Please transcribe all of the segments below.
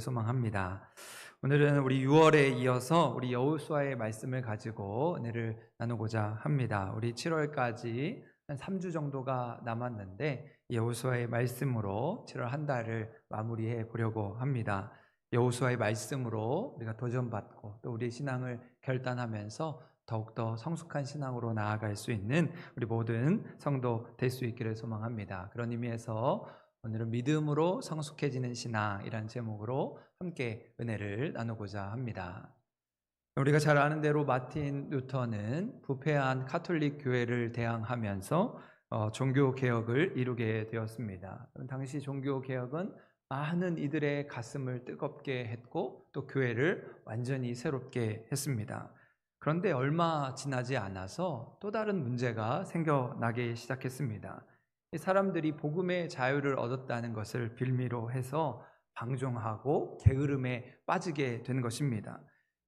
소망합니다. 오늘은 우리 6월에 이어서 우리 여호수아의 말씀을 가지고 은혜를 나누고자 합니다. 우리 7월까지 한 3주 정도가 남았는데 여호수아의 말씀으로 7월 한 달을 마무리해 보려고 합니다. 여호수아의 말씀으로 우리가 도전받고 또 우리의 신앙을 결단하면서 더욱더 성숙한 신앙으로 나아갈 수 있는 우리 모든 성도 될 수 있기를 소망합니다. 그런 의미에서 오늘은 믿음으로 성숙해지는 신앙이라는 제목으로 함께 은혜를 나누고자 합니다. 우리가 잘 아는 대로 마틴 루터는 부패한 카톨릭 교회를 대항하면서 종교개혁을 이루게 되었습니다. 당시 종교개혁은 많은 이들의 가슴을 뜨겁게 했고 또 교회를 완전히 새롭게 했습니다. 그런데 얼마 지나지 않아서 또 다른 문제가 생겨나기 시작했습니다. 사람들이 복음의 자유를 얻었다는 것을 빌미로 해서 방종하고 게으름에 빠지게 된 것입니다.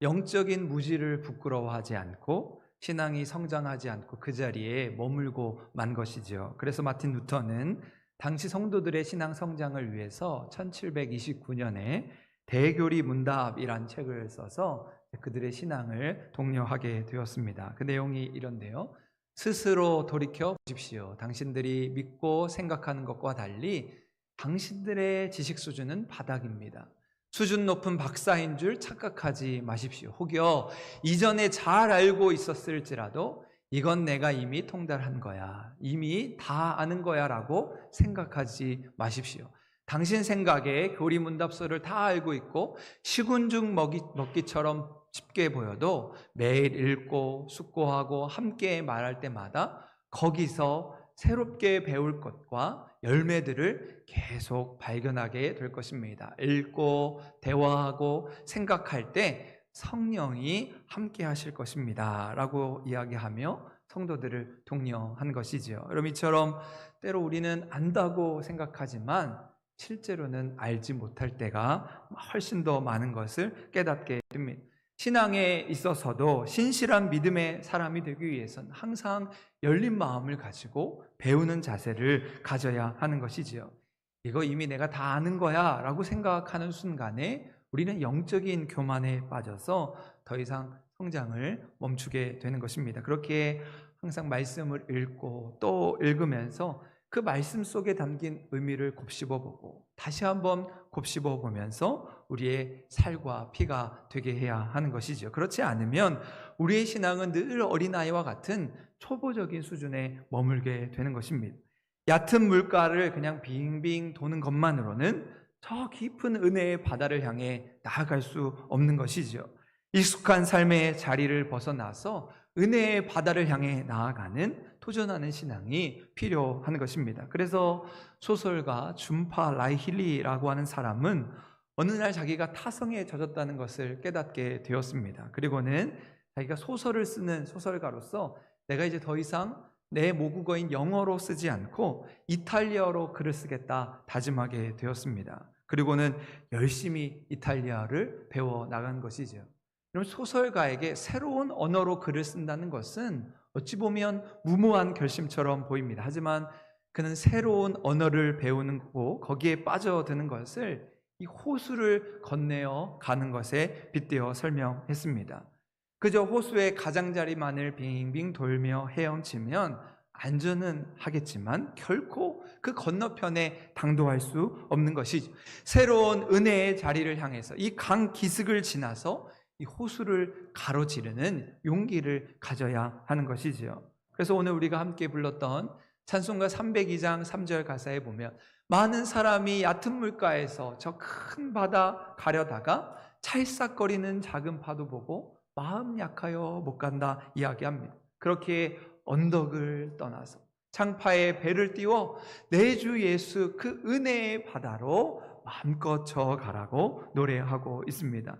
영적인 무지를 부끄러워하지 않고 신앙이 성장하지 않고 그 자리에 머물고 만 것이죠. 그래서 마틴 루터는 당시 성도들의 신앙 성장을 위해서 1729년에 대교리 문답이란 책을 써서 그들의 신앙을 독려하게 되었습니다. 그 내용이 이런데요. 스스로 돌이켜 보십시오. 당신들이 믿고 생각하는 것과 달리 당신들의 지식 수준은 바닥입니다. 수준 높은 박사인 줄 착각하지 마십시오. 혹여 이전에 잘 알고 있었을지라도 이건 내가 이미 통달한 거야, 이미 다 아는 거야 라고 생각하지 마십시오. 당신 생각에 교리문답서를 다 알고 있고 시군죽 먹기처럼 쉽게 보여도 매일 읽고 숙고하고 함께 말할 때마다 거기서 새롭게 배울 것과 열매들을 계속 발견하게 될 것입니다. 읽고 대화하고 생각할 때 성령이 함께 하실 것입니다 라고 이야기하며 성도들을 독려한 것이지요. 여러분, 이처럼 때로 우리는 안다고 생각하지만 실제로는 알지 못할 때가 훨씬 더 많은 것을 깨닫게 됩니다. 신앙에 있어서도 신실한 믿음의 사람이 되기 위해서는 항상 열린 마음을 가지고 배우는 자세를 가져야 하는 것이지요. 이거 이미 내가 다 아는 거야 라고 생각하는 순간에 우리는 영적인 교만에 빠져서 더 이상 성장을 멈추게 되는 것입니다. 그렇게 항상 말씀을 읽고 또 읽으면서 그 말씀 속에 담긴 의미를 곱씹어보고 다시 한번 곱씹어보면서 우리의 살과 피가 되게 해야 하는 것이죠. 그렇지 않으면 우리의 신앙은 늘 어린아이와 같은 초보적인 수준에 머물게 되는 것입니다. 얕은 물가를 그냥 빙빙 도는 것만으로는 저 깊은 은혜의 바다를 향해 나아갈 수 없는 것이죠. 익숙한 삶의 자리를 벗어나서 은혜의 바다를 향해 나아가는 도전하는 신앙이 필요한 것입니다. 그래서 소설가 줌파 라이힐리라고 하는 사람은 어느 날 자기가 타성에 젖었다는 것을 깨닫게 되었습니다. 그리고는 자기가 소설을 쓰는 소설가로서 내가 이제 더 이상 내 모국어인 영어로 쓰지 않고 이탈리아어로 글을 쓰겠다 다짐하게 되었습니다. 그리고는 열심히 이탈리아를 배워 나간 것이죠. 그럼 소설가에게 새로운 언어로 글을 쓴다는 것은 어찌 보면 무모한 결심처럼 보입니다. 하지만 그는 새로운 언어를 배우는 거고 거기에 빠져드는 것을 이 호수를 건네어 가는 것에 빗대어 설명했습니다. 그저 호수의 가장자리만을 빙빙 돌며 헤엄치면 안전은 하겠지만 결코 그 건너편에 당도할 수 없는 것이죠. 새로운 은혜의 자리를 향해서 이 강 기슭을 지나서 이 호수를 가로지르는 용기를 가져야 하는 것이지요. 그래서 오늘 우리가 함께 불렀던 찬송가 302장 3절 가사에 보면 많은 사람이 얕은 물가에서 저 큰 바다 가려다가 찰싹거리는 작은 파도 보고 마음 약하여 못 간다 이야기합니다. 그렇게 언덕을 떠나서 창파에 배를 띄워 내 주 예수 그 은혜의 바다로 마음껏 저어가라고 노래하고 있습니다.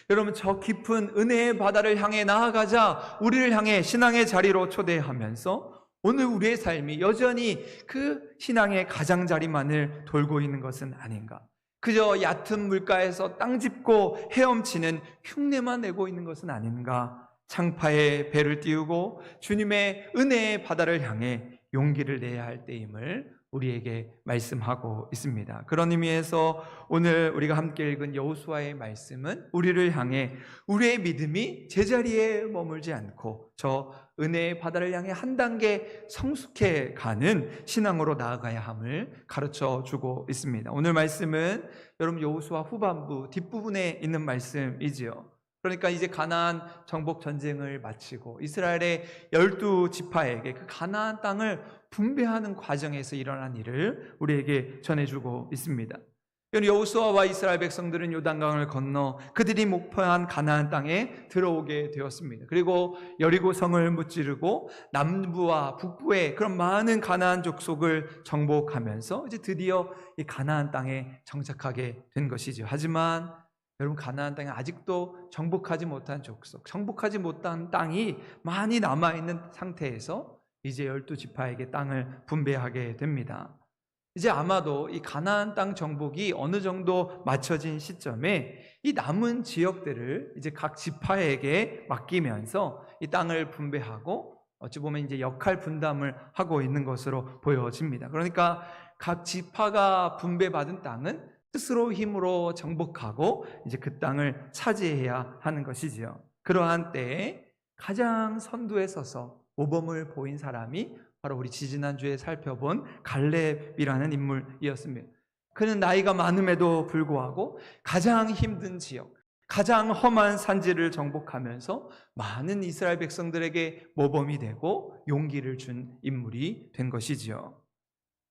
여러분, 저 깊은 은혜의 바다를 향해 나아가자 우리를 향해 신앙의 자리로 초대하면서 오늘 우리의 삶이 여전히 그 신앙의 가장자리만을 돌고 있는 것은 아닌가? 그저 얕은 물가에서 땅 짚고 헤엄치는 흉내만 내고 있는 것은 아닌가? 창파에 배를 띄우고 주님의 은혜의 바다를 향해 용기를 내야 할 때임을 우리에게 말씀하고 있습니다. 그런 의미에서 오늘 우리가 함께 읽은 여호수아의 말씀은 우리를 향해 우리의 믿음이 제자리에 머물지 않고 저 은혜의 바다를 향해 한 단계 성숙해 가는 신앙으로 나아가야 함을 가르쳐 주고 있습니다. 오늘 말씀은 여러분 여호수아 후반부 뒷부분에 있는 말씀이지요. 그러니까 이제 가나안 정복 전쟁을 마치고 이스라엘의 12지파에게 그 가나안 땅을 분배하는 과정에서 일어난 일을 우리에게 전해주고 있습니다. 여호수아와 이스라엘 백성들은 요단강을 건너 그들이 목표한 가나안 땅에 들어오게 되었습니다. 그리고 여리고성을 무찌르고 남부와 북부의 그런 많은 가나안 족속을 정복하면서 이제 드디어 이 가나안 땅에 정착하게 된 것이죠. 하지만 여러분 가나안 땅에 아직도 정복하지 못한 족속, 정복하지 못한 땅이 많이 남아있는 상태에서 이제 12지파에게 땅을 분배하게 됩니다. 이제 아마도 이 가나안 땅 정복이 어느 정도 맞춰진 시점에 이 남은 지역들을 이제 각 지파에게 맡기면서 이 땅을 분배하고 어찌 보면 이제 역할 분담을 하고 있는 것으로 보여집니다. 그러니까 각 지파가 분배받은 땅은 스스로 힘으로 정복하고 이제 그 땅을 차지해야 하는 것이지요. 그러한 때에 가장 선두에 서서 모범을 보인 사람이 바로 우리 지지난주에 살펴본 갈렙이라는 인물이었습니다. 그는 나이가 많음에도 불구하고 가장 힘든 지역, 가장 험한 산지를 정복하면서 많은 이스라엘 백성들에게 모범이 되고 용기를 준 인물이 된 것이지요.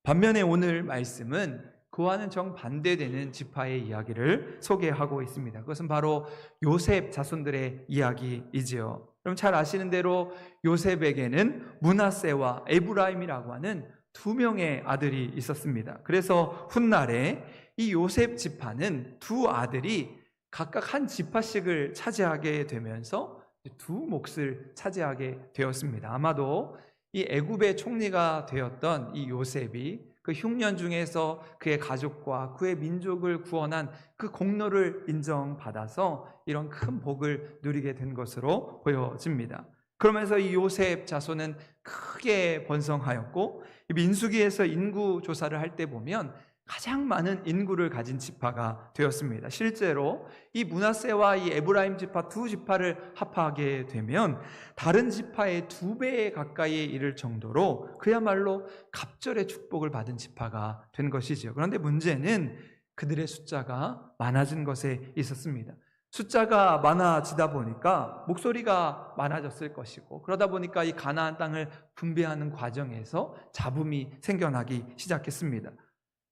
반면에 오늘 말씀은 그와는 정반대되는 지파의 이야기를 소개하고 있습니다. 그것은 바로 요셉 자손들의 이야기이지요. 그럼 잘 아시는 대로 요셉에게는 므낫세와 에브라임이라고 하는 두 명의 아들이 있었습니다. 그래서 훗날에 이 요셉 지파는 두 아들이 각각 한 지파씩을 차지하게 되면서 두 몫을 차지하게 되었습니다. 아마도 이 애굽의 총리가 되었던 이 요셉이 그 흉년 중에서 그의 가족과 그의 민족을 구원한 그 공로를 인정받아서 이런 큰 복을 누리게 된 것으로 보여집니다. 그러면서 이 요셉 자손은 크게 번성하였고 민수기에서 인구 조사를 할 때 보면 가장 많은 인구를 가진 지파가 되었습니다. 실제로 이 므낫세와 이 에브라임 지파 두 지파를 합하게 되면 다른 지파의 2배에 가까이 이를 정도로 그야말로 갑절의 축복을 받은 지파가 된 것이죠. 그런데 문제는 그들의 숫자가 많아진 것에 있었습니다. 숫자가 많아지다 보니까 목소리가 많아졌을 것이고 그러다 보니까 이 가나안 땅을 분배하는 과정에서 잡음이 생겨나기 시작했습니다.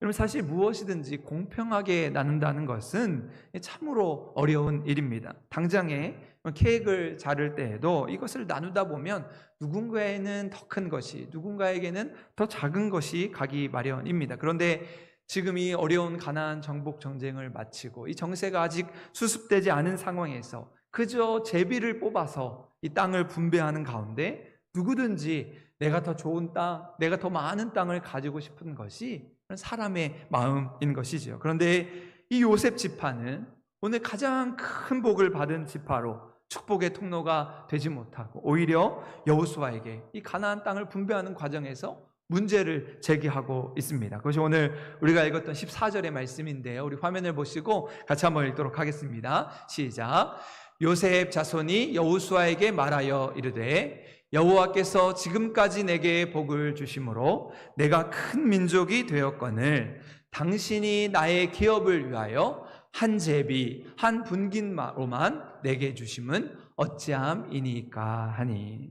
여러분 사실 무엇이든지 공평하게 나눈다는 것은 참으로 어려운 일입니다. 당장에 케이크를 자를 때에도 이것을 나누다 보면 누군가에는 더 큰 것이 누군가에게는 더 작은 것이 가기 마련입니다. 그런데 지금 이 어려운 가나안 정복 전쟁을 마치고 이 정세가 아직 수습되지 않은 상황에서 그저 제비를 뽑아서 이 땅을 분배하는 가운데 누구든지 내가 더 좋은 땅, 내가 더 많은 땅을 가지고 싶은 것이 사람의 마음인 것이죠. 그런데 이 요셉 지파는 오늘 가장 큰 복을 받은 지파로 축복의 통로가 되지 못하고 오히려 여호수아에게 이 가나안 땅을 분배하는 과정에서 문제를 제기하고 있습니다. 그것이 오늘 우리가 읽었던 14절의 말씀인데요. 우리 화면을 보시고 같이 한번 읽도록 하겠습니다. 시작. 요셉 자손이 여호수아에게 말하여 이르되 여호와께서 지금까지 내게 복을 주심으로 내가 큰 민족이 되었거늘 당신이 나의 기업을 위하여 한 제비 한 분깃마로만 내게 주심은 어찌함이니까 하니.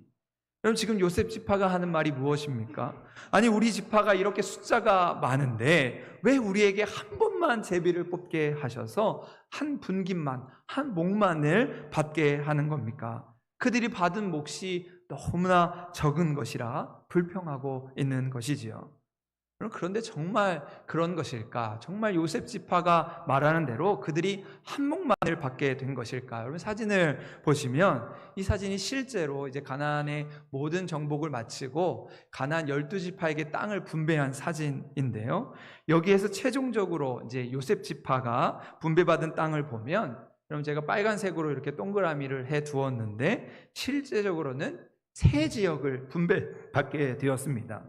그럼 지금 요셉 지파가 하는 말이 무엇입니까? 아니 우리 지파가 이렇게 숫자가 많은데 왜 우리에게 한 번만 제비를 뽑게 하셔서 한 분깃만 한 몫만을 받게 하는 겁니까? 그들이 받은 몫이 너무나 적은 것이라 불평하고 있는 것이지요. 그런데 정말 그런 것일까? 정말 요셉 지파가 말하는 대로 그들이 한 몫만을 받게 된 것일까? 여러분 사진을 보시면 이 사진이 실제로 이제 가나안의 모든 정복을 마치고 가나안 12지파에게 땅을 분배한 사진인데요. 여기에서 최종적으로 이제 요셉 지파가 분배받은 땅을 보면 그럼 제가 빨간색으로 이렇게 동그라미를 해 두었는데 실제적으로는 세 지역을 분배받게 되었습니다.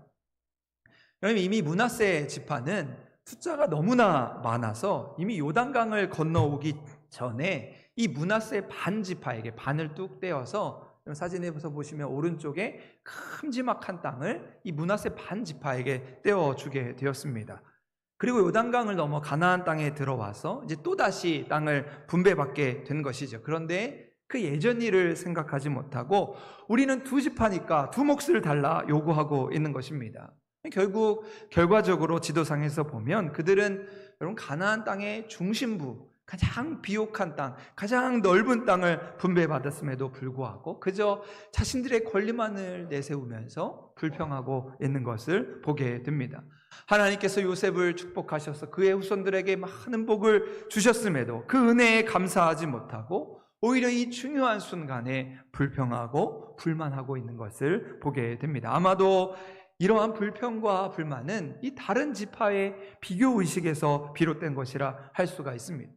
여러분, 이미 므낫세 지파는 숫자가 너무나 많아서 이미 요단강을 건너오기 전에 이 므낫세 반 지파에게 반을 뚝 떼어서, 사진에서 보시면 오른쪽에 큼지막한 땅을 이 므낫세 반 지파에게 떼어주게 되었습니다. 그리고 요단강을 넘어 가나안 땅에 들어와서 이제 또다시 땅을 분배받게 된 것이죠. 그런데 그 예전 일을 생각하지 못하고 우리는 두 지파니까 두 몫을 달라 요구하고 있는 것입니다. 결국 결과적으로 지도상에서 보면 그들은 여러분 가나안 땅의 중심부, 가장 비옥한 땅, 가장 넓은 땅을 분배받았음에도 불구하고 그저 자신들의 권리만을 내세우면서 불평하고 있는 것을 보게 됩니다. 하나님께서 요셉을 축복하셔서 그의 후손들에게 많은 복을 주셨음에도 그 은혜에 감사하지 못하고 오히려 이 중요한 순간에 불평하고 불만하고 있는 것을 보게 됩니다. 아마도 이러한 불평과 불만은 이 다른 지파의 비교의식에서 비롯된 것이라 할 수가 있습니다.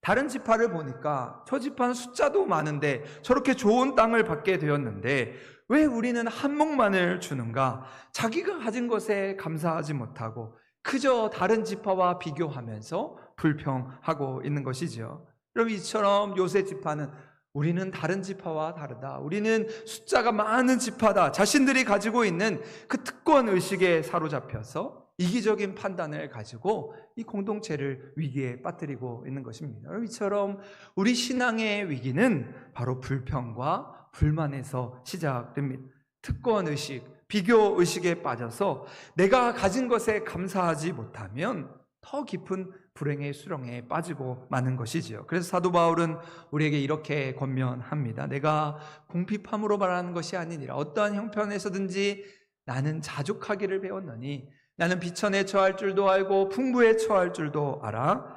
다른 지파를 보니까 저 지파는 숫자도 많은데 저렇게 좋은 땅을 받게 되었는데 왜 우리는 한 몫만을 주는가? 자기가 가진 것에 감사하지 못하고 그저 다른 지파와 비교하면서 불평하고 있는 것이죠. 여러분, 이처럼 요셉 지파는 우리는 다른 지파와 다르다, 우리는 숫자가 많은 지파다, 자신들이 가지고 있는 그 특권 의식에 사로잡혀서 이기적인 판단을 가지고 이 공동체를 위기에 빠뜨리고 있는 것입니다. 이처럼 우리 신앙의 위기는 바로 불평과 불만에서 시작됩니다. 특권 의식, 비교 의식에 빠져서 내가 가진 것에 감사하지 못하면 더 깊은 불행의 수렁에 빠지고 마는 것이지요. 그래서 사도 바울은 우리에게 이렇게 권면합니다. 내가 궁핍함으로 말하는 것이 아니니라. 어떠한 형편에서든지 나는 자족하기를 배웠노니 나는 비천에 처할 줄도 알고 풍부에 처할 줄도 알아.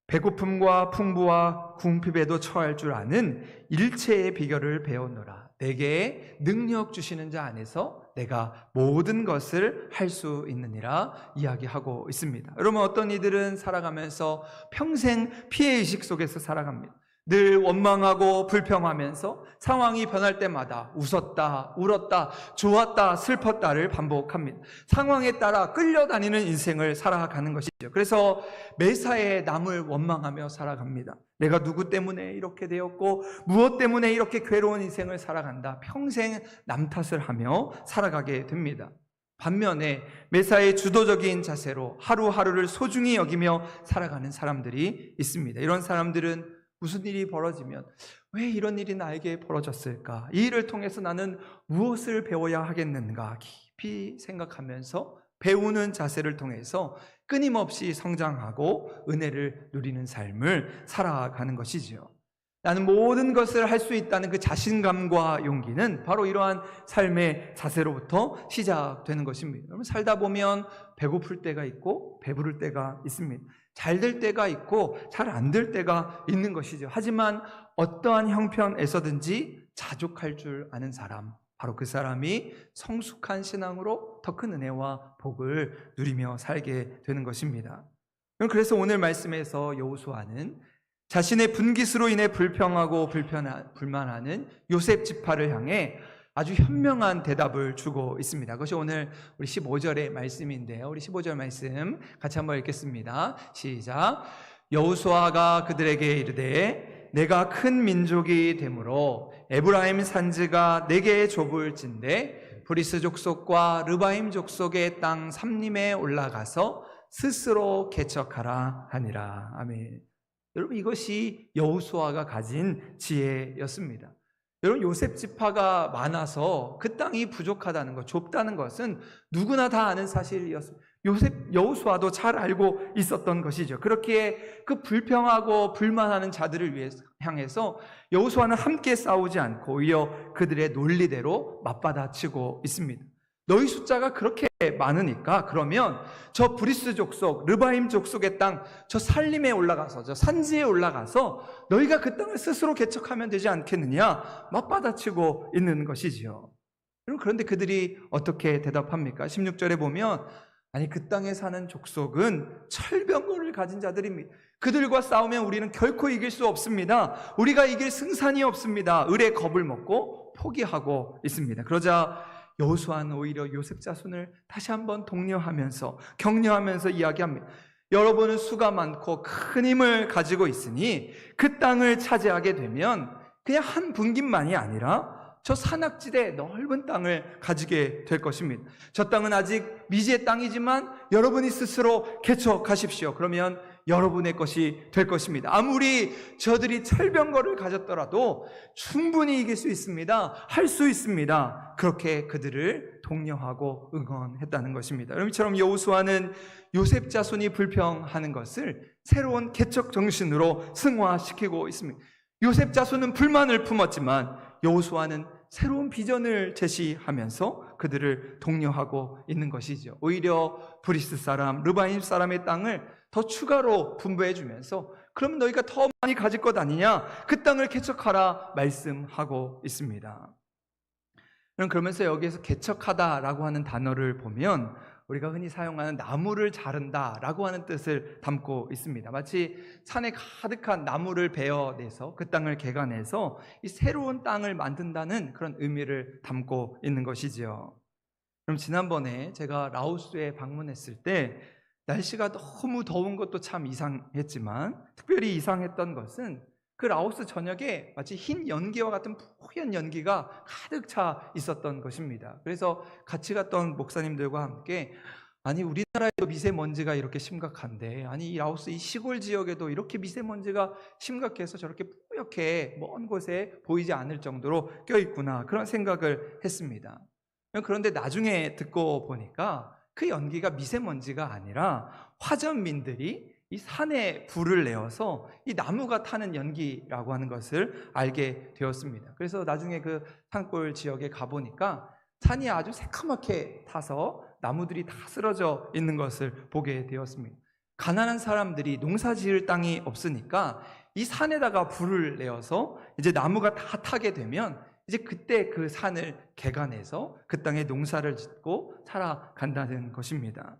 배고픔과 풍부와 궁핍에도 처할 줄 아는 일체의 비결을 배웠노라. 내게 능력 주시는 자 안에서 내가 모든 것을 할 수 있느니라 이야기하고 있습니다. 여러분, 어떤 이들은 살아가면서 평생 피해의식 속에서 살아갑니다. 늘 원망하고 불평하면서 상황이 변할 때마다 웃었다, 울었다, 좋았다, 슬펐다를 반복합니다. 상황에 따라 끌려다니는 인생을 살아가는 것이죠. 그래서 매사에 남을 원망하며 살아갑니다. 내가 누구 때문에 이렇게 되었고 무엇 때문에 이렇게 괴로운 인생을 살아간다. 평생 남 탓을 하며 살아가게 됩니다. 반면에 매사에 주도적인 자세로 하루하루를 소중히 여기며 살아가는 사람들이 있습니다. 이런 사람들은 무슨 일이 벌어지면 왜 이런 일이 나에게 벌어졌을까? 이 일을 통해서 나는 무엇을 배워야 하겠는가? 깊이 생각하면서 배우는 자세를 통해서 끊임없이 성장하고 은혜를 누리는 삶을 살아가는 것이지요. 나는 모든 것을 할 수 있다는 그 자신감과 용기는 바로 이러한 삶의 자세로부터 시작되는 것입니다. 여러분, 살다 보면 배고플 때가 있고 배부를 때가 있습니다. 잘 될 때가 있고 잘 안 될 때가 있는 것이죠. 하지만 어떠한 형편에서든지 자족할 줄 아는 사람, 바로 그 사람이 성숙한 신앙으로 더 큰 은혜와 복을 누리며 살게 되는 것입니다. 그래서 오늘 말씀에서 여호수아는 자신의 분깃으로 인해 불평하고 불만하는 요셉 지파를 향해 아주 현명한 대답을 주고 있습니다. 그것이 오늘 우리 15절의 말씀인데요. 우리 15절 말씀 같이 한번 읽겠습니다. 시작. 여호수아가 그들에게 이르되 내가 큰 민족이 되므로 에브라임 산지가 내게 좁을진대 브리스 족속과 르바임 족속의 땅 삼림에 올라가서 스스로 개척하라 하니라. 아멘. 여러분, 이것이 여호수아가 가진 지혜였습니다. 여러분, 요셉 지파가 많아서 그 땅이 부족하다는 것, 좁다는 것은 누구나 다 아는 사실이었습니다. 여호수아도 잘 알고 있었던 것이죠. 그렇기에 그 불평하고 불만하는 자들을 향해서 여호수아는 함께 싸우지 않고 오히려 그들의 논리대로 맞받아치고 있습니다. 너희 숫자가 그렇게 많으니까 그러면 저 브리스 족속, 르바임 족속의 땅, 저 살림에 올라가서, 저 산지에 올라가서 너희가 그 땅을 스스로 개척하면 되지 않겠느냐, 맞받아치고 있는 것이지요. 그런데 그들이 어떻게 대답합니까? 16절에 보면 아니, 그 땅에 사는 족속은 철병거를 가진 자들입니다. 그들과 싸우면 우리는 결코 이길 수 없습니다. 우리가 이길 승산이 없습니다. 을의 겁을 먹고 포기하고 있습니다. 그러자 여호수아는 오히려 요셉 자손을 다시 한번 독려하면서 격려하면서 이야기합니다. 여러분은 수가 많고 큰 힘을 가지고 있으니 그 땅을 차지하게 되면 그냥 한 분깃만이 아니라 저 산악지대 넓은 땅을 가지게 될 것입니다. 저 땅은 아직 미지의 땅이지만 여러분이 스스로 개척하십시오. 그러면 여러분의 것이 될 것입니다. 아무리 저들이 철병거를 가졌더라도 충분히 이길 수 있습니다. 할 수 있습니다. 그렇게 그들을 독려하고 응원했다는 것입니다. 여러분처럼 여호수아는 요셉 자손이 불평하는 것을 새로운 개척 정신으로 승화시키고 있습니다. 요셉 자손은 불만을 품었지만 여호수아는 새로운 비전을 제시하면서 그들을 독려하고 있는 것이죠. 오히려 브리스 사람, 르바임 사람의 땅을 더 추가로 분배해 주면서 그럼 너희가 더 많이 가질 것 아니냐? 그 땅을 개척하라 말씀하고 있습니다. 그러면서 여기에서 개척하다라고 하는 단어를 보면 우리가 흔히 사용하는 나무를 자른다라고 하는 뜻을 담고 있습니다. 마치 산에 가득한 나무를 베어내서 그 땅을 개간해서 이 새로운 땅을 만든다는 그런 의미를 담고 있는 것이지요. 그럼 지난번에 제가 라오스에 방문했을 때 날씨가 너무 더운 것도 참 이상했지만 특별히 이상했던 것은 그 라오스 전역에 마치 흰 연기와 같은 뽀얀 연기가 가득 차 있었던 것입니다. 그래서 같이 갔던 목사님들과 함께 아니 우리나라에도 미세먼지가 이렇게 심각한데 아니 이 라오스 이 시골 지역에도 이렇게 미세먼지가 심각해서 저렇게 뽀얗게 먼 곳에 보이지 않을 정도로 껴있구나 그런 생각을 했습니다. 그런데 나중에 듣고 보니까 그 연기가 미세먼지가 아니라 화전민들이 이 산에 불을 내어서 이 나무가 타는 연기라고 하는 것을 알게 되었습니다. 그래서 나중에 그 산골 지역에 가보니까 산이 아주 새카맣게 타서 나무들이 다 쓰러져 있는 것을 보게 되었습니다. 가난한 사람들이 농사 지을 땅이 없으니까 이 산에다가 불을 내어서 이제 나무가 다 타게 되면 이제 그때 그 산을 개간해서 그 땅에 농사를 짓고 살아간다는 것입니다.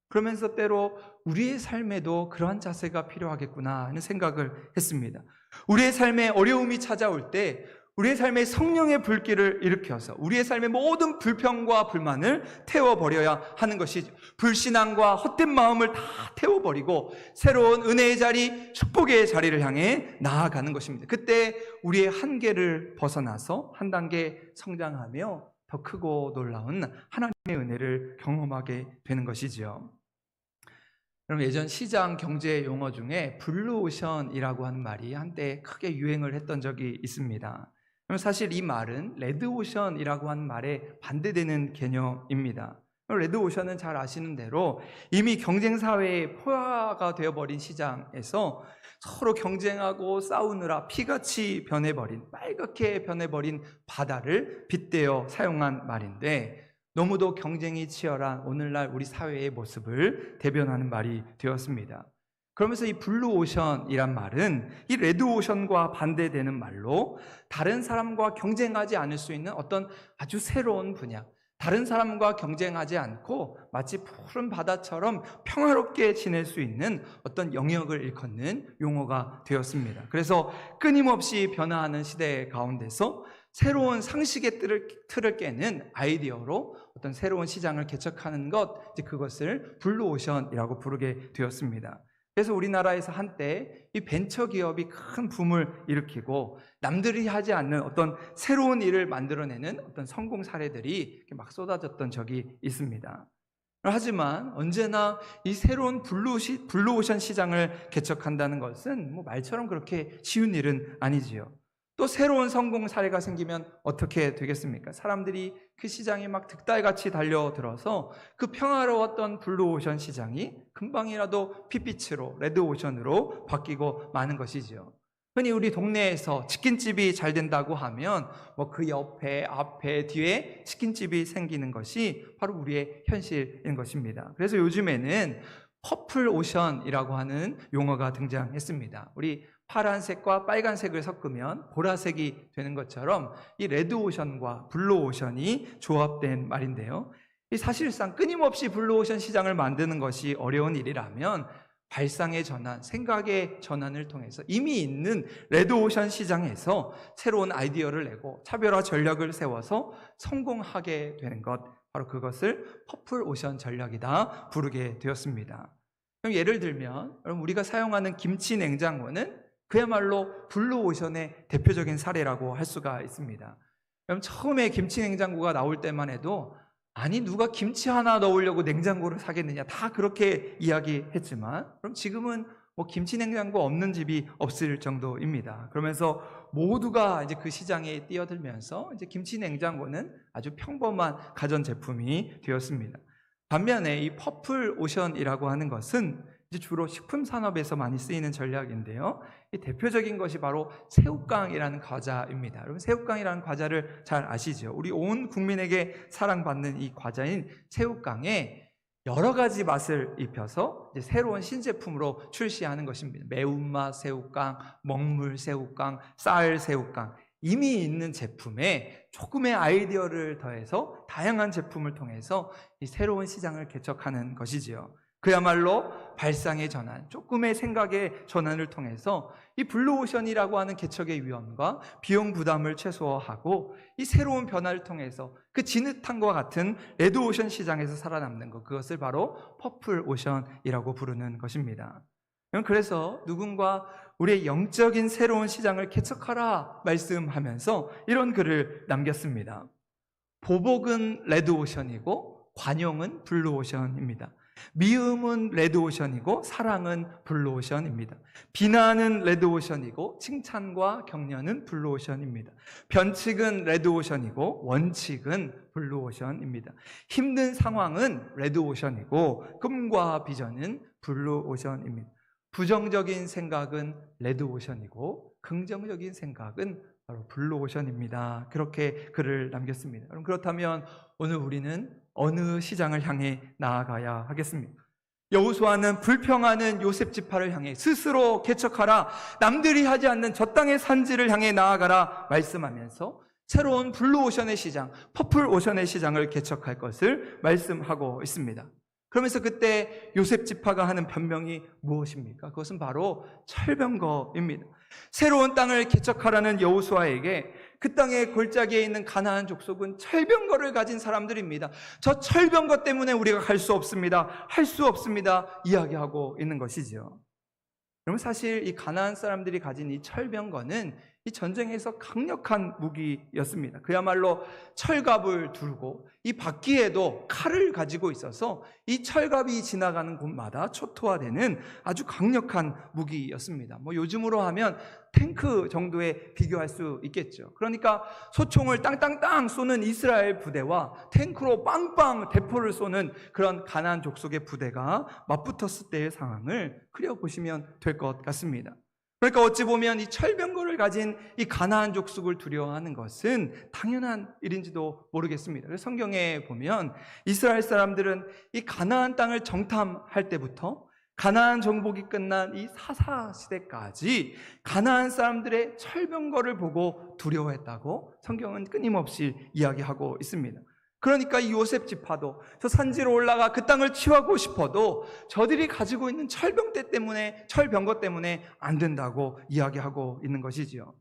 그러면서 때로 우리의 삶에도 그러한 자세가 필요하겠구나 하는 생각을 했습니다. 우리의 삶에 어려움이 찾아올 때 우리의 삶에 성령의 불길을 일으켜서 우리의 삶의 모든 불평과 불만을 태워버려야 하는 것이죠. 불신앙과 헛된 마음을 다 태워버리고 새로운 은혜의 자리, 축복의 자리를 향해 나아가는 것입니다. 그때 우리의 한계를 벗어나서 한 단계 성장하며 더 크고 놀라운 하나님의 은혜를 경험하게 되는 것이지요. 여러분 예전 시장 경제 용어 중에 블루오션이라고 하는 말이 한때 크게 유행을 했던 적이 있습니다. 사실 이 말은 레드오션이라고 하는 말에 반대되는 개념입니다. 레드오션은 잘 아시는 대로 이미 경쟁사회의 포화가 되어버린 시장에서 서로 경쟁하고 싸우느라 피같이 변해버린, 빨갛게 변해버린 바다를 빗대어 사용한 말인데 너무도 경쟁이 치열한 오늘날 우리 사회의 모습을 대변하는 말이 되었습니다. 그러면서 이 블루오션이란 말은 이 레드오션과 반대되는 말로 다른 사람과 경쟁하지 않을 수 있는 어떤 아주 새로운 분야, 다른 사람과 경쟁하지 않고 마치 푸른 바다처럼 평화롭게 지낼 수 있는 어떤 영역을 일컫는 용어가 되었습니다. 그래서 끊임없이 변화하는 시대 가운데서 새로운 상식의 틀을 깨는 아이디어로 어떤 새로운 시장을 개척하는 것, 그것을 블루오션이라고 부르게 되었습니다. 그래서 우리나라에서 한때 이 벤처기업이 큰 붐을 일으키고 남들이 하지 않는 어떤 새로운 일을 만들어내는 어떤 성공 사례들이 막 쏟아졌던 적이 있습니다. 하지만 언제나 이 새로운 블루오션 시장을 개척한다는 것은 말처럼 그렇게 쉬운 일은 아니지요. 또 새로운 성공 사례가 생기면 어떻게 되겠습니까? 사람들이 그 시장에 막 득달같이 달려들어서 그 평화로웠던 블루오션 시장이 금방이라도 핏빛으로 레드오션으로 바뀌고 마는 것이죠. 흔히 우리 동네에서 치킨집이 잘 된다고 하면 그 옆에, 앞에, 뒤에 치킨집이 생기는 것이 바로 우리의 현실인 것입니다. 그래서 요즘에는 퍼플 오션이라고 하는 용어가 등장했습니다. 우리 파란색과 빨간색을 섞으면 보라색이 되는 것처럼 이 레드오션과 블루오션이 조합된 말인데요. 이 사실상 끊임없이 블루오션 시장을 만드는 것이 어려운 일이라면 발상의 전환, 생각의 전환을 통해서 이미 있는 레드오션 시장에서 새로운 아이디어를 내고 차별화 전략을 세워서 성공하게 되는 것, 바로 그것을 퍼플오션 전략이다 부르게 되었습니다. 그럼 예를 들면 여러분, 우리가 사용하는 김치 냉장고는 그야말로 블루오션의 대표적인 사례라고 할 수가 있습니다. 그럼 처음에 김치 냉장고가 나올 때만 해도 아니 누가 김치 하나 넣으려고 냉장고를 사겠느냐, 다 그렇게 이야기했지만 그럼 지금은 뭐 김치 냉장고 없는 집이 없을 정도입니다. 그러면서 모두가 이제 그 시장에 뛰어들면서 이제 김치 냉장고는 아주 평범한 가전 제품이 되었습니다. 반면에 이 퍼플 오션이라고 하는 것은 이제 주로 식품 산업에서 많이 쓰이는 전략인데요. 이 대표적인 것이 바로 새우깡이라는 과자입니다. 여러분, 새우깡이라는 과자를 잘 아시죠? 우리 온 국민에게 사랑받는 이 과자인 새우깡에 여러 가지 맛을 입혀서 이제 새로운 신제품으로 출시하는 것입니다. 매운맛 새우깡, 먹물 새우깡, 쌀 새우깡. 이미 있는 제품에 조금의 아이디어를 더해서 다양한 제품을 통해서 이 새로운 시장을 개척하는 것이지요. 그야말로 발상의 전환, 조금의 생각의 전환을 통해서 이 블루오션이라고 하는 개척의 위험과 비용 부담을 최소화하고 이 새로운 변화를 통해서 그 진흙탕과 같은 레드오션 시장에서 살아남는 것, 그것을 바로 퍼플오션이라고 부르는 것입니다. 그래서 누군가 우리의 영적인 새로운 시장을 개척하라 말씀하면서 이런 글을 남겼습니다. 보복은 레드오션이고 관용은 블루오션입니다. 미움은 레드오션이고 사랑은 블루오션입니다. 비난은 레드오션이고 칭찬과 격려는 블루오션입니다. 변칙은 레드오션이고 원칙은 블루오션입니다. 힘든 상황은 레드오션이고 꿈과 비전은 블루오션입니다. 부정적인 생각은 레드오션이고 긍정적인 생각은 바로 블루오션입니다. 그렇게 글을 남겼습니다. 그럼 그렇다면 오늘 우리는 어느 시장을 향해 나아가야 하겠습니까? 여호수아는 불평하는 요셉 지파를 향해 스스로 개척하라, 남들이 하지 않는 저 땅의 산지를 향해 나아가라 말씀하면서 새로운 블루오션의 시장, 퍼플오션의 시장을 개척할 것을 말씀하고 있습니다. 그러면서 그때 요셉 지파가 하는 변명이 무엇입니까? 그것은 바로 철병거입니다. 새로운 땅을 개척하라는 여호수아에게 그 땅의 골짜기에 있는 가나안 족속은 철병거를 가진 사람들입니다. 저 철병거 때문에 우리가 갈 수 없습니다. 할 수 없습니다. 이야기하고 있는 것이죠. 여러분, 사실 이 가나안 사람들이 가진 이 철병거는 이 전쟁에서 강력한 무기였습니다. 그야말로 철갑을 들고 이 바퀴에도 칼을 가지고 있어서 이 철갑이 지나가는 곳마다 초토화되는 아주 강력한 무기였습니다. 뭐 요즘으로 하면 탱크 정도에 비교할 수 있겠죠. 그러니까 소총을 땅땅땅 쏘는 이스라엘 부대와 탱크로 빵빵 대포를 쏘는 그런 가나안 족속의 부대가 맞붙었을 때의 상황을 그려보시면 될 것 같습니다. 그러니까 어찌 보면 이 철병거를 가진 이 가나안 족속을 두려워하는 것은 당연한 일인지도 모르겠습니다. 그래서 성경에 보면 이스라엘 사람들은 이 가나안 땅을 정탐할 때부터 가나안 정복이 끝난 이 사사 시대까지 가나안 사람들의 철병거를 보고 두려워했다고 성경은 끊임없이 이야기하고 있습니다. 그러니까 이 요셉 지파도 저 산지로 올라가 그 땅을 취하고 싶어도 저들이 가지고 있는 철병거 때문에 안 된다고 이야기하고 있는 것이지요.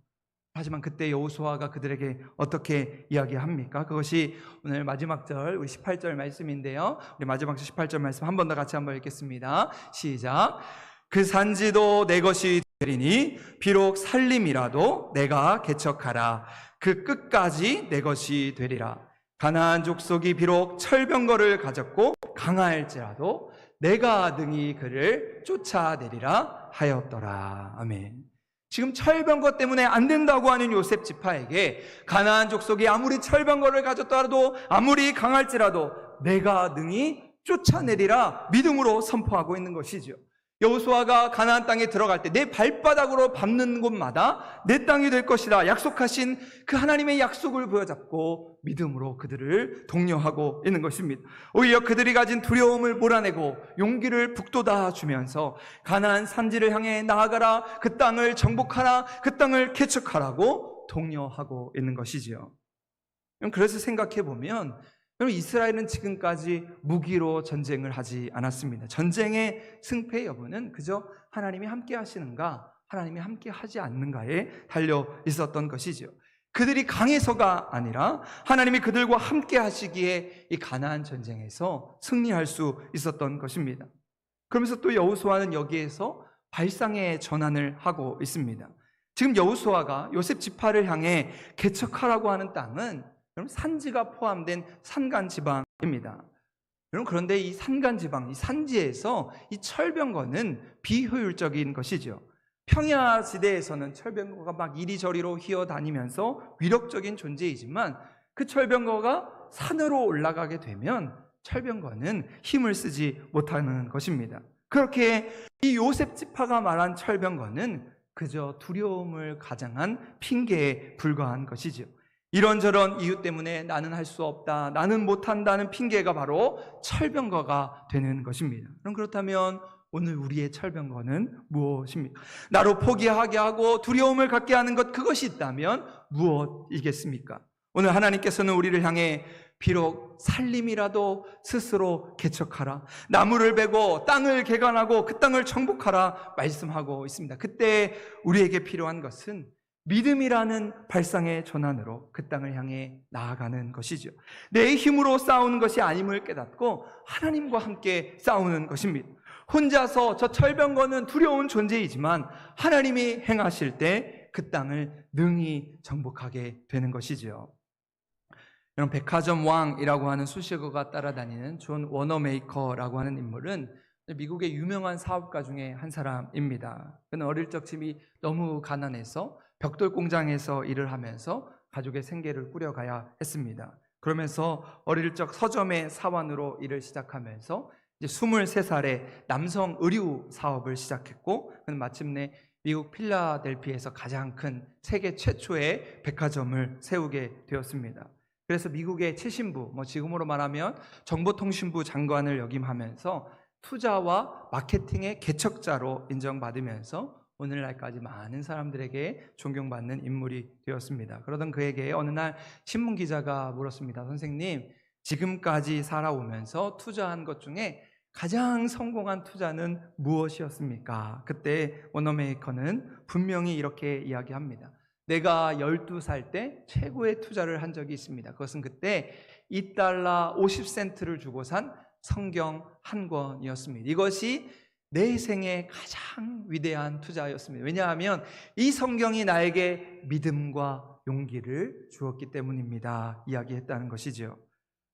하지만 그때 여호수아가 그들에게 어떻게 이야기합니까? 그것이 오늘 마지막 절, 우리 18절 말씀인데요. 우리 마지막 절 18절 말씀 한 번 더 같이 한번 읽겠습니다. 시작. 그 산지도 내 것이 되리니 비록 살림이라도 내가 개척하라. 그 끝까지 내 것이 되리라. 가나안 족속이 비록 철병거를 가졌고 강할지라도 내가 능히 그를 쫓아내리라 하였더라. 아멘. 지금 철병거 때문에 안 된다고 하는 요셉 지파에게 가나안 족속이 아무리 철병거를 가졌더라도 아무리 강할지라도 내가 능히 쫓아내리라 믿음으로 선포하고 있는 것이죠. 여호수아가 가나안 땅에 들어갈 때 내 발바닥으로 밟는 곳마다 내 땅이 될 것이라 약속하신 그 하나님의 약속을 부여잡고 믿음으로 그들을 독려하고 있는 것입니다. 오히려 그들이 가진 두려움을 몰아내고 용기를 북돋아 주면서 가나안 산지를 향해 나아가라, 그 땅을 정복하라, 그 땅을 개척하라고 독려하고 있는 것이지요. 그래서 생각해 보면 여러분, 이스라엘은 지금까지 무기로 전쟁을 하지 않았습니다. 전쟁의 승패 여부는 그저 하나님이 함께 하시는가, 하나님이 함께 하지 않는가에 달려 있었던 것이죠. 그들이 강해서가 아니라 하나님이 그들과 함께 하시기에 이 가나안 전쟁에서 승리할 수 있었던 것입니다. 그러면서 또 여호수아는 여기에서 발상의 전환을 하고 있습니다. 지금 여호수아가 요셉 지파를 향해 개척하라고 하는 땅은 산지가 포함된 산간 지방입니다. 그런데 이 산간 지방, 이 산지에서 이 철병거는 비효율적인 것이죠. 평야 지대에서는 철병거가 막 이리저리로 휘어다니면서 위력적인 존재이지만 그 철병거가 산으로 올라가게 되면 철병거는 힘을 쓰지 못하는 것입니다. 그렇게 이 요셉 지파가 말한 철병거는 그저 두려움을 가장한 핑계에 불과한 것이죠. 이런저런 이유 때문에 나는 할 수 없다, 나는 못한다는 핑계가 바로 철병거가 되는 것입니다. 그럼 그렇다면 오늘 우리의 철병거는 무엇입니까? 나로 포기하게 하고 두려움을 갖게 하는 것, 그것이 있다면 무엇이겠습니까? 오늘 하나님께서는 우리를 향해 비록 살림이라도 스스로 개척하라, 나무를 베고 땅을 개간하고 그 땅을 정복하라 말씀하고 있습니다. 그때 우리에게 필요한 것은 믿음이라는 발상의 전환으로 그 땅을 향해 나아가는 것이죠. 내 힘으로 싸우는 것이 아님을 깨닫고 하나님과 함께 싸우는 것입니다. 혼자서 저 철병거는 두려운 존재이지만 하나님이 행하실 때 그 땅을 능히 정복하게 되는 것이죠. 여러분, 백화점 왕이라고 하는 수식어가 따라다니는 존 워너메이커라고 하는 인물은 미국의 유명한 사업가 중에 한 사람입니다. 그는 어릴 적 집이 너무 가난해서 벽돌 공장에서 일을 하면서 가족의 생계를 꾸려가야 했습니다. 그러면서 어릴 적 서점의 사원으로 일을 시작하면서 이제 23살에 남성 의류 사업을 시작했고, 그는 마침내 미국 필라델피아에서 가장 큰 세계 최초의 백화점을 세우게 되었습니다. 그래서 미국의 최신부, 지금으로 말하면 정보통신부 장관을 역임하면서 투자와 마케팅의 개척자로 인정받으면서 오늘날까지 많은 사람들에게 존경받는 인물이 되었습니다. 그러던 그에게 어느 날 신문기자가 물었습니다. 선생님, 지금까지 살아오면서 투자한 것 중에 가장 성공한 투자는 무엇이었습니까? 그때 워너메이커는 분명히 이렇게 이야기합니다. 내가 12살 때 최고의 투자를 한 적이 있습니다. 그것은 그때 $2 50센트를 주고 산 성경 한 권이었습니다. 이것이 내 생의 가장 위대한 투자였습니다. 왜냐하면 이 성경이 나에게 믿음과 용기를 주었기 때문입니다. 이야기했다는 것이죠.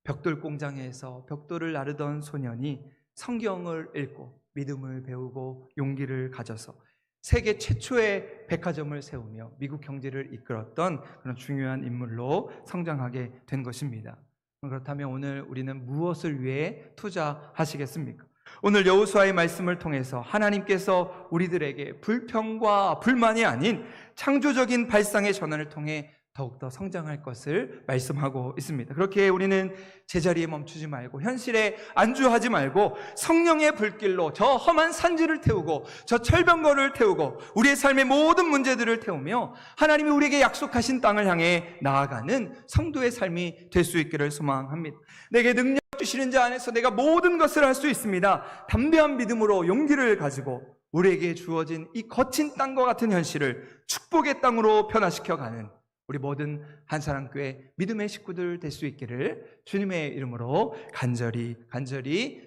벽돌 공장에서 벽돌을 나르던 소년이 성경을 읽고 믿음을 배우고 용기를 가져서 세계 최초의 백화점을 세우며 미국 경제를 이끌었던 그런 중요한 인물로 성장하게 된 것입니다. 그렇다면 오늘 우리는 무엇을 위해 투자하시겠습니까? 오늘 여호수아의 말씀을 통해서 하나님께서 우리들에게 불평과 불만이 아닌 창조적인 발상의 전환을 통해 더욱더 성장할 것을 말씀하고 있습니다. 그렇게 우리는 제자리에 멈추지 말고 현실에 안주하지 말고 성령의 불길로 저 험한 산지를 태우고 저 철병거를 태우고 우리의 삶의 모든 문제들을 태우며 하나님이 우리에게 약속하신 땅을 향해 나아가는 성도의 삶이 될 수 있기를 소망합니다. 내게 능력 주시는 자 안에서 내가 모든 것을 할 수 있습니다. 담대한 믿음으로 용기를 가지고 우리에게 주어진 이 거친 땅과 같은 현실을 축복의 땅으로 변화시켜가는 우리 모든 한사랑교회 믿음의 식구들 될 수 있기를 주님의 이름으로 간절히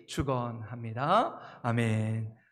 축원합니다. 아멘.